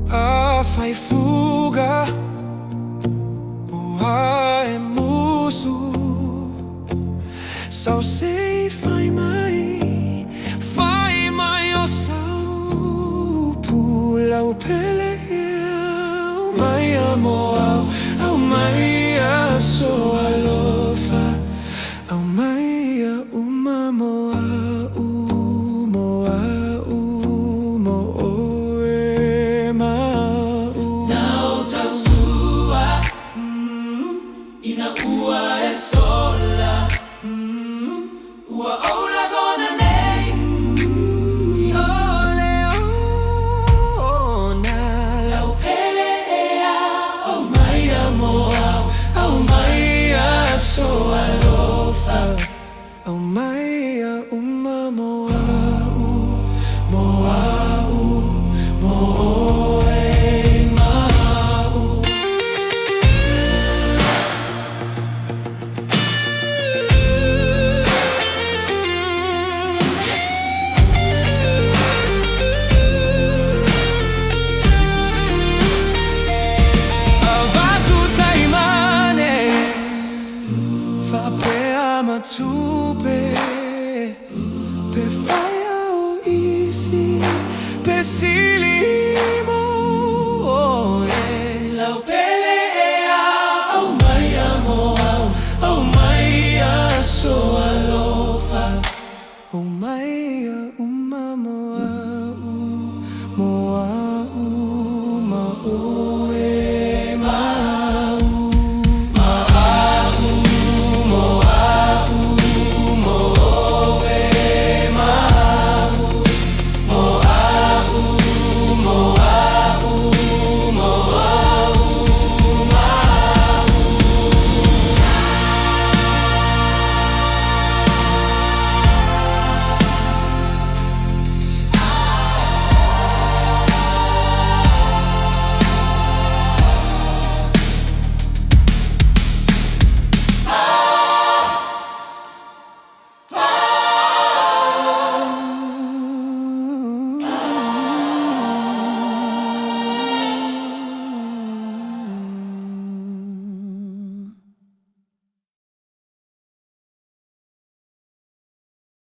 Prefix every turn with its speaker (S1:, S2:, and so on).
S1: Afai Fuga, buhay muso. Sao sei fai mai o sao pulau pele Aumaia moau Aumaia so alofa Aumaia uma moa
S2: ina ua e sola ua ola gona nei
S1: ole ona
S2: lau pele e a Aumaia moa Aumaia so alofa
S1: Aumaia uma moa Tupe pe faya o isi pe silimo
S2: lau pele e a Aumaia moa Aumaia so alofa
S1: Aumaia uma moa